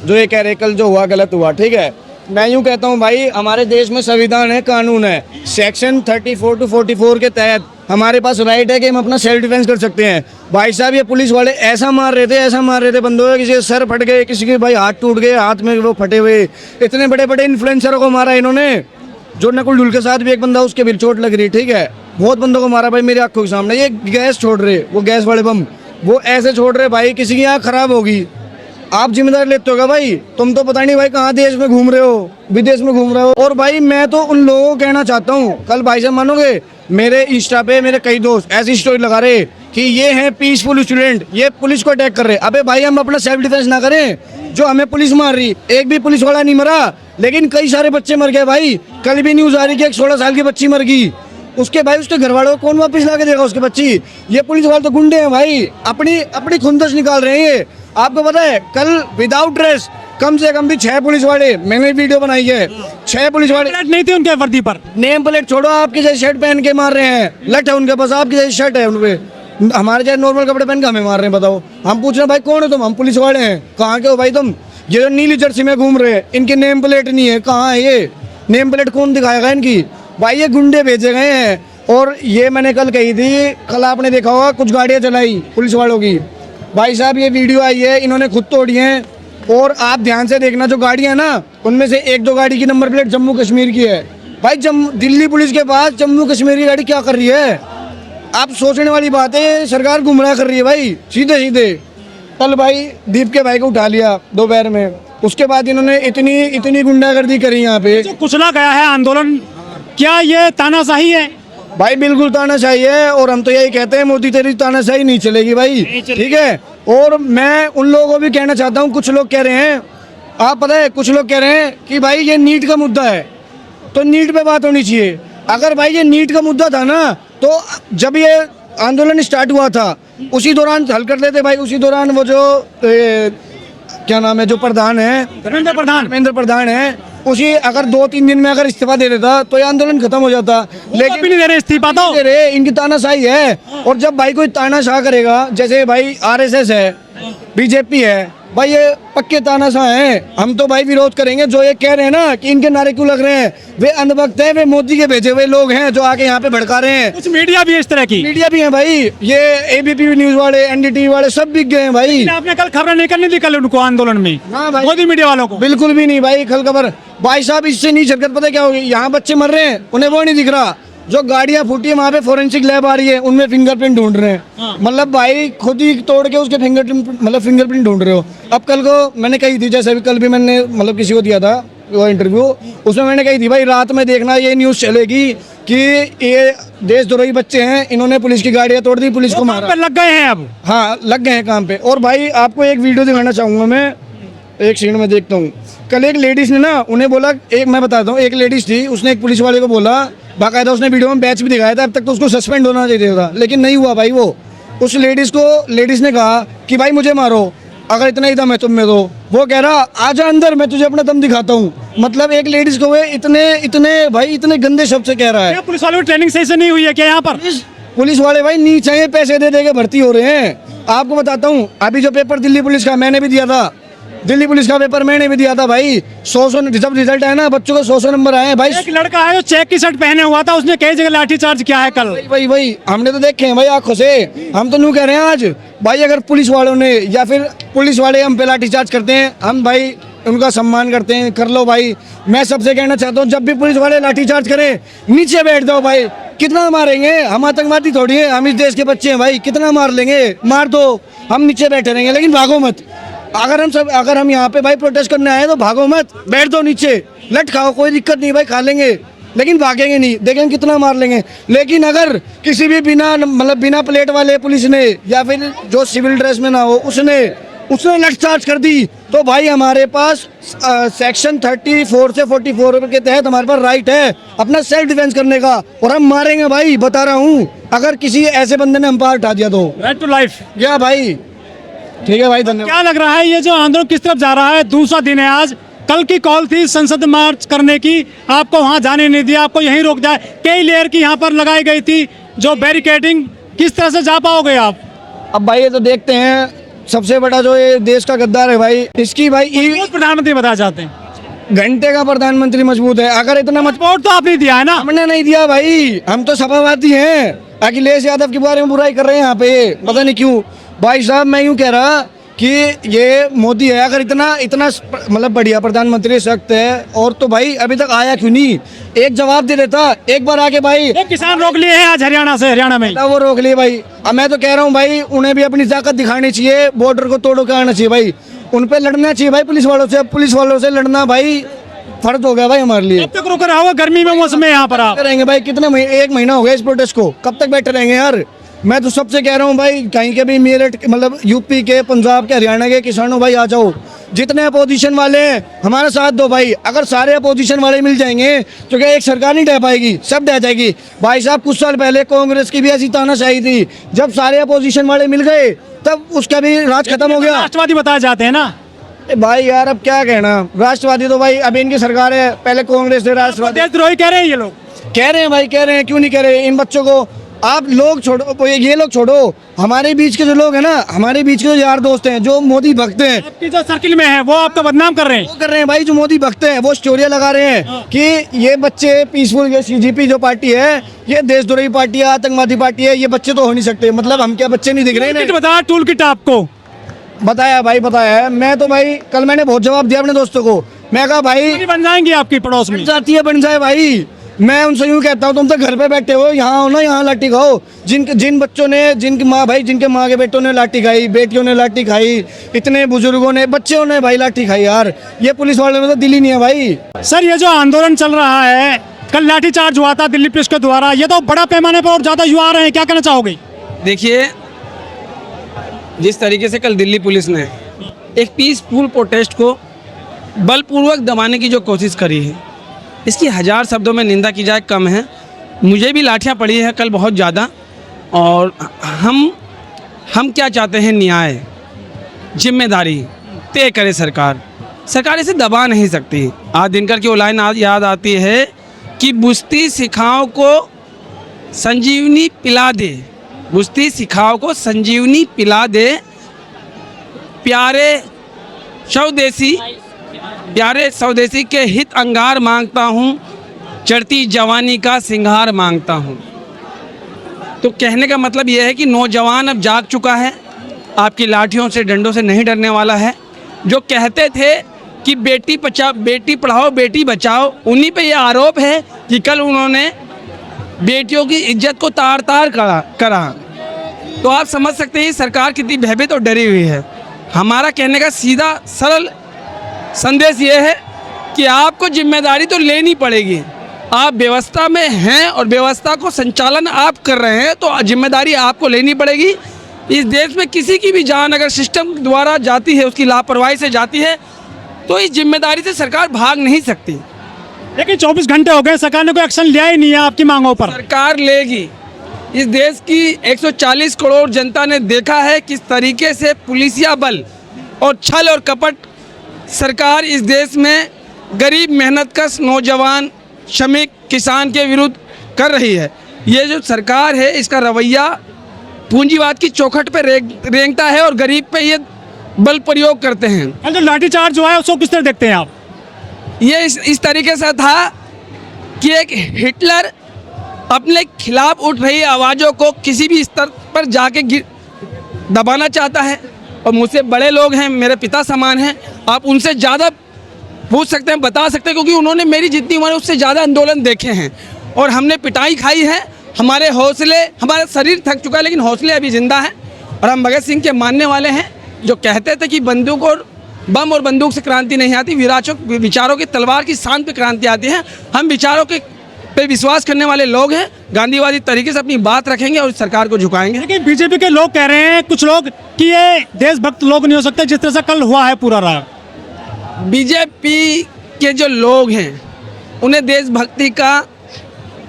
जो ये कह रहे कल जो हुआ गलत हुआ, ठीक है। मैं यूँ कहता हूँ भाई, हमारे देश में संविधान है, कानून है, सेक्शन 34 to 44 के तहत हमारे पास राइट है कि हम अपना सेल्फ डिफेंस कर सकते हैं। भाई साहब ये पुलिस वाले ऐसा मार रहे थे बंदों के, किसी के सर फट गए, किसी के भाई हाथ टूट गए, हाथ में वो फटे हुए। इतने बड़े बड़े इन्फ्लुएंसरों को मारा इन्होंने, जो नकुल ढुल के साथ भी एक बंदा, उसके भी चोट लग रही, ठीक है। बहुत बंदों को मारा भाई मेरी आंखों के सामने। ये गैस छोड़ रहे, वो गैस वाले बम वो ऐसे छोड़ रहे भाई, किसी की आँख खराब होगी, आप जिम्मेदार लेते हो क्या भाई? तुम तो पता नहीं भाई कहाँ देश में घूम रहे हो, विदेश में घूम रहे हो। और भाई मैं तो उन लोगों को कहना चाहता हूँ, कल भाई साहब मानोगे मेरे इंस्टा पे मेरे कई दोस्त ऐसी स्टोरी लगा रहे कि ये हैं पीसफुल स्टूडेंट, ये पुलिस को अटैक कर रहे। अबे भाई हम अपना सेल्फ डिफेंस ना करें? जो हमें पुलिस मार रही, एक भी पुलिस वाला नहीं मरा, लेकिन कई सारे बच्चे मर गए भाई। कल भी न्यूज आ रही कि एक 16 साल की बच्ची मर गई, उसके भाई उसके घर वालों को कौन वापस ला के देगा उसके बच्ची? ये पुलिस वाले तो गुंडे हैं भाई, अपनी खुंदस निकाल रहे हैं ये। आपको पता है कल विदाउट ड्रेस कम से कम भी 6 पुलिस वाले, मैंने वीडियो बनाई है, 6 पुलिस वाले नहीं थे उनके वर्दी पर, नेम प्लेट छोड़ो, आपकी जैसी शर्ट पहन के मार रहे हैं, लट है उनके पास, आपकी जैसी शर्ट है उनपे, हमारे जैसे नॉर्मल कपड़े पहन के हमें मार रहे हैं। बताओ, हम पूछ रहे हैं भाई कौन है तुम? हम पुलिस वाले हैं। कहाँ के हो भाई तुम? ये जो नीली जर्सी में घूम रहे हैं, इनकी नेम प्लेट नहीं है, कहाँ है ये नेम प्लेट? कौन दिखाएगा इनकी? भाई ये गुंडे भेजे गए हैं। और ये मैंने कल कही थी, कल आपने देखा होगा कुछ गाड़ियाँ चलाई पुलिस वालों की, भाई साहब ये वीडियो आई है, इन्होंने खुद तोड़ी है। और आप ध्यान से देखना, जो गाड़ियाँ ना उनमें से 1-2 गाड़ी की नंबर प्लेट जम्मू कश्मीर की है। भाई दिल्ली पुलिस के पास जम्मू कश्मीर की गाड़ी क्या कर रही है? आप सोचने वाली बात है, सरकार गुमराह कर रही है भाई सीधे सीधे। कल भाई दीप के भाई को उठा लिया दोपहर में, उसके बाद इन्होंने इतनी गुंडागर्दी करी यहाँ पे। जो कुचला गया है आंदोलन, क्या ये तानाशाही है? भाई बिल्कुल तानाशाही है, और हम तो यही कहते हैं मोदी तेरी तानाशाही नहीं चलेगी भाई, ठीक है। और मैं उन लोगों को भी कहना चाहता हूँ, कुछ लोग कह रहे हैं, आप पता है कुछ लोग कह रहे हैं कि भाई ये नीट का मुद्दा है तो नीट पे बात होनी चाहिए। अगर भाई ये नीट का मुद्दा था ना, तो जब ये आंदोलन स्टार्ट हुआ था उसी दौरान हल कर लेते भाई। उसी दौरान वो जो क्या नाम है, जो प्रधान है धर्मेंद्र प्रधान है, उसी अगर 2-3 दिन में अगर इस्तीफा दे देता तो ये आंदोलन खत्म हो जाता। लेकिन नहीं दे रहे इस्तीफा, तो दे रहे, इनकी तानाशाही है। और जब भाई कोई तानाशाह करेगा, जैसे भाई आरएसएस है, बीजेपी है, भाई ये पक्के तानाशाह हैं, हम तो भाई विरोध करेंगे। जो ये कह रहे हैं ना कि इनके नारे क्यों लग रहे हैं, वे अंधभक्त हैं, वे मोदी के भेजे हुए लोग हैं जो आके यहाँ पे भड़का रहे हैं। कुछ मीडिया भी इस तरह की मीडिया भी है भाई, ये एबीपी न्यूज वाले, एनडीटीवी वाले सब बिक गए हैं भाई। आपने कल खबरें नहीं करनी थी कल उनको आंदोलन में, हाँ भाई, मोदी मीडिया वालों को बिल्कुल भी नहीं भाई। कल खबर भाई साहब इससे नहीं शिरकत, पता क्या होगी? यहाँ बच्चे मर रहे हैं, उन्हें वो नहीं दिख रहा। जो गाड़ियाँ फूटी है वहाँ पे फोरेंसिक लैब आ रही है, उनमें फिंगरप्रिंट ढूंढ रहे हैं। मतलब भाई खुद ही तोड़ के उसके फिंगरप्रिंट ढूंढ रहे हो। अब कल को मैंने कही थी, जैसे भी कल भी मैंने मतलब किसी को दिया था वो इंटरव्यू, उसमें मैंने कही थी भाई रात में देखना ये न्यूज़ चलेगी कि ये देशद्रोही बच्चे हैं, इन्होंने पुलिस की गाड़ियाँ तोड़ दी, पुलिस को मारा। लग गए हैं अब, हाँ लग गए हैं काम पे। और भाई आपको एक वीडियो दिखाना चाहूँगा मैं, एक सीन में देखता हूँ। कल एक लेडीज ने ना उन्हें बोला, एक मैं बताता हूँ, एक लेडीज थी, उसने एक पुलिस वाले को बोला, बाकायदा उसने वीडियो में बैच भी दिखाया था, अब तक तो उसको सस्पेंड होना चाहिए था, लेकिन नहीं हुआ भाई। वो उस लेडीज ने कहा कि भाई मुझे मारो, अगर इतना ही दम है तुम में तो। वो कह रहा आजा अंदर, मैं तुझे अपना दम दिखाता हूँ। मतलब एक लेडीज को वे इतने गंदे शब्द से कह रहा है। पुलिस वालों की ट्रेनिंग सही से नहीं हुई है क्या यहाँ पर? पुलिस वाले भाई नहीं चाहिए, पैसे दे के भर्ती हो रहे हैं। आपको बताता हूँ, अभी जो पेपर दिल्ली पुलिस का मैंने भी दिया था, दिल्ली पुलिस का पेपर मैंने भी दिया था भाई। 100 जब रिजल्ट आया ना, बच्चों को 100 नंबर आए भाई। एक लड़का है जो चेक की शर्ट पहने हुआ था, उसने कई जगह लाठी चार्ज किया है कल। भाई हमने तो देखे हैं भाई आंखों से, हम तो न्यू कह रहे हैं आज भाई। अगर पुलिस वालों ने या फिर पुलिस वाले हम पे लाठी चार्ज करते हैं, हम भाई उनका सम्मान करते हैं, कर लो भाई। मैं सबसे कहना चाहता हूँ, जब भी पुलिस वाले लाठी चार्ज करें, नीचे बैठ जाओ भाई। कितना मारेंगे? हम आतंकवादी थोड़ी है, हम इस देश के बच्चे हैं भाई, कितना मार लेंगे? मार दो, हम नीचे बैठे रहेंगे, लेकिन भागो मत। अगर हम यहाँ पे भाई प्रोटेस्ट करने आए तो भागो मत, बैठ दो नीचे, लट खाओ, कोई दिक्कत नहीं भाई, खा लेंगे, लेकिन भागेंगे नहीं। देखेंगे कितना मार लेंगे। लेकिन अगर किसी भी बिना प्लेट वाले पुलिस ने या फिर जो सिविल ड्रेस में ना हो उसने लठ चार्ज कर दी, तो भाई हमारे पास सेक्शन 34 से 44 के तहत हमारे पास राइट है अपना सेल्फ डिफेंस करने का, और हम मारेंगे भाई, बता रहा हूँ। अगर किसी ऐसे बंदे ने हम पार उठा दिया तो राइट टू लाइफ। क्या भाई, ठीक है भाई, धन्यवाद। क्या लग रहा है ये जो आंदोलन किस तरफ जा रहा है? दूसरा दिन है आज, कल की कॉल थी संसद मार्च करने की, आपको वहां जाने नहीं दिया, आपको यहीं रोक जाए। कई लेयर की यहाँ पर लगाई गई थी जो बैरिकेडिंग, किस तरह से जा पाओगे आप? अब भाई ये तो देखते हैं सबसे बड़ा जो ये देश का गद्दार है भाई, इसकी भाई बहुत प्रधानमंत्री बताया जाते हैं, घंटे का प्रधानमंत्री मजबूत है। अगर इतना वोट तो आपने दिया है ना। हमने नहीं दिया भाई, हम तो सभावादी हैं। अखिलेश यादव के बारे में बुराई कर रहे हैं यहाँ पे, पता नहीं क्यों। भाई साहब मैं यूँ कह रहा कि ये मोदी है, अगर इतना मतलब बढ़िया प्रधानमंत्री सख्त है, और तो भाई अभी तक आया क्यों नहीं? एक जवाब दे देता एक बार आके भाई। वो किसान रोक लिए हैं आज हरियाणा में। वो रोक लिए भाई। अब मैं तो कह रहा हूँ भाई, उन्हें भी अपनी ताकत दिखानी चाहिए, बॉर्डर को तोड़ो के आना चाहिए भाई, उन पे लड़ना चाहिए भाई पुलिस वालों से। पुलिस वालों से लड़ना भाई फर्ज हो गया भाई हमारे लिए। कब तक रुक रहा होगा गर्मी में मौसम में यहाँ पर आप? रहेंगे भाई, कितने महीने, 1 महीना हो गया इस प्रोटेस्ट को, कब तक बैठे रहेंगे यार? मैं तो सबसे कह रहा हूँ भाई, कहीं के भी मेरठ मतलब यूपी के, पंजाब के, हरियाणा के किसानों भाई आ जाओ, जितने अपोजिशन वाले हैं हमारा साथ दो भाई। अगर सारे अपोजिशन वाले मिल जाएंगे तो क्या एक सरकार नहीं ढह पाएगी? सब ढह जाएगी भाई साहब। कुछ साल पहले कांग्रेस की भी ऐसी तानाशाही थी, जब सारे अपोजिशन वाले मिल गए तब उसका भी राज खत्म हो गया। राष्ट्रवादी बताए जाते हैं ना भाई यार, अब क्या कहना, राष्ट्रवादी तो भाई अभी इनकी सरकार है, पहले कांग्रेस से राष्ट्रवादी। देशद्रोही कह रहे हैं ये लोग, कह रहे हैं भाई, कह रहे हैं, क्यों नहीं कह रहे? इन बच्चों को आप लोग छोड़ो, ये लोग छोड़ो, हमारे बीच के जो लोग हैं ना, हमारे बीच के जो यार दोस्त हैं जो मोदी भक्त हैं, आपकी जो सर्किल में है वो आपका बदनाम कर रहे हैं। वो कर रहे हैं भाई, जो मोदी भक्त हैं वो स्टोरियां लगा रहे हैं कि ये बच्चे पीसफुल, ये सीजीपी जो पार्टी है ये देशद्रोही पार्टी है, आतंकवादी पार्टी है, ये बच्चे तो हो नहीं सकते। मतलब हम क्या बच्चे नहीं दिख रहे हैं? बता टूल किट आपको बताया भाई, बताया है। मैं तो भाई कल मैंने बहुत जवाब दिया अपने दोस्तों को, मैं कहा भाई बन जाएंगी आपकी पड़ोस में, जाती है बन जाए भाई। मैं उनसे यूँ कहता हूँ, तुम तो घर पे बैठे हो, यहाँ हो ना, यहाँ लाठी खाओ। जिन बच्चों ने, जिनकी माँ भाई, जिनके माँ के बेटों ने लाठी खाई, बेटियों ने लाठी खाई, इतने बुजुर्गों ने, बच्चों ने भाई लाठी खाई यार। ये पुलिस वालों में तो दिल ही नहीं है भाई। सर ये जो आंदोलन चल रहा है, कल लाठीचार्ज हुआ था दिल्ली पुलिस के द्वारा, ये तो बड़ा पैमाने पर और ज्यादा युवा आ रहे हैं, क्या कहना चाहोगे? देखिए, जिस तरीके से कल दिल्ली पुलिस ने एक पीसफुल प्रोटेस्ट को बलपूर्वक दबाने की जो कोशिश करी है, इसकी 1000 शब्दों में निंदा की जाए कम है। मुझे भी लाठियाँ पड़ी है कल बहुत ज़्यादा, और हम क्या चाहते हैं? न्याय, जिम्मेदारी तय करे सरकार। सरकार इसे दबा नहीं सकती। आज दिनकर की वो लाइन याद आती है कि बुस्ती सिखाओ को संजीवनी पिला दे, बुस्ती सिखाओ को संजीवनी पिला दे, प्यारे स्वदेशी के हित अंगार मांगता हूँ, चढ़ती जवानी का सिंगार मांगता हूँ। तो कहने का मतलब यह है कि नौजवान अब जाग चुका है, आपकी लाठियों से, डंडों से नहीं डरने वाला है। जो कहते थे कि बेटी पढ़ाओ बेटी बचाओ, उन्हीं पे ये आरोप है कि कल उन्होंने बेटियों की इज्जत को तार तार करा। तो आप समझ सकते हैं सरकार कितनी भयभीत और डरी हुई है। हमारा कहने का सीधा सरल संदेश ये है कि आपको जिम्मेदारी तो लेनी पड़ेगी। आप व्यवस्था में हैं और व्यवस्था को संचालन आप कर रहे हैं, तो जिम्मेदारी आपको लेनी पड़ेगी। इस देश में किसी की भी जान अगर सिस्टम द्वारा जाती है, उसकी लापरवाही से जाती है, तो इस जिम्मेदारी से सरकार भाग नहीं सकती। लेकिन 24 घंटे हो गए, सरकार ने कोई एक्शन लिया ही नहीं है आपकी मांगों पर। सरकार लेगी। इस देश की 140 करोड़ जनता ने देखा है किस तरीके से पुलिसिया बल और छल और कपट सरकार इस देश में गरीब, मेहनतकश, नौजवान, श्रमिक, किसान के विरुद्ध कर रही है। ये जो सरकार है, इसका रवैया पूंजीवाद की चौखट पे रेंगता है और गरीब पे ये बल प्रयोग करते हैं। जो लाठीचार्ज हुआ है उसको किस तरह देखते हैं आप? ये इस तरीके से था कि एक हिटलर अपने खिलाफ उठ रही आवाज़ों को किसी भी स्तर पर जाके दबाना चाहता है। और मुझसे बड़े लोग हैं, मेरे पिता समान हैं, आप उनसे ज़्यादा पूछ सकते हैं, बता सकते हैं, क्योंकि उन्होंने मेरी जितनी उम्र है उससे ज़्यादा आंदोलन देखे हैं और हमने पिटाई खाई है। हमारे हौसले, हमारा शरीर थक चुका है लेकिन हौसले अभी ज़िंदा हैं। और हम भगत सिंह के मानने वाले हैं, जो कहते थे कि बंदूक और बम और बंदूक से क्रांति नहीं आती, विचारों की तलवार की शान पे क्रांति आती है। हम विचारों के पे विश्वास करने वाले लोग हैं, गांधीवादी तरीके से अपनी बात रखेंगे और सरकार को झुकाएंगे। लेकिन बीजेपी के लोग कह रहे हैं, कुछ लोग, कि ये देशभक्त लोग नहीं हो सकते जिस तरह से कल हुआ है पूरा रहा। बीजेपी के जो लोग हैं उन्हें देशभक्ति का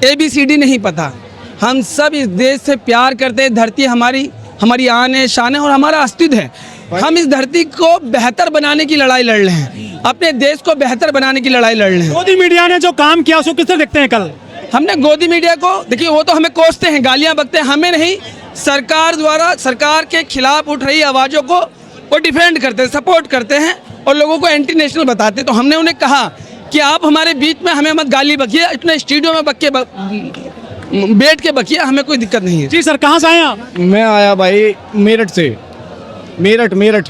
ABCD नहीं पता। हम सब इस देश से प्यार करते हैं। धरती हमारी आन है, शान है और हमारा अस्तित्व है। हम इस धरती को बेहतर बनाने की लड़ाई लड़ रहे हैं, अपने देश को बेहतर बनाने की लड़ाई लड़ रहे हैं। मोदी मीडिया ने जो काम किया उसको किस तरह देखते हैं? कल हमने गोदी मीडिया को, देखिए वो तो हमें कोसते हैं, गालियां बकते हैं, हमें नहीं। सरकार द्वारा सरकार के खिलाफ उठ रही आवाज़ों को वो डिफेंड करते हैं, सपोर्ट करते हैं और लोगों को एंटी नेशनल बताते हैं। तो हमने उन्हें कहा कि आप हमारे बीच में हमें मत गाली बकिए, इतने स्टूडियो में बैठ के बकिए, हमें कोई दिक्कत नहीं है। जी सर, कहाँ से आए आप? मैं आया भाई मेरठ से, मेरठ।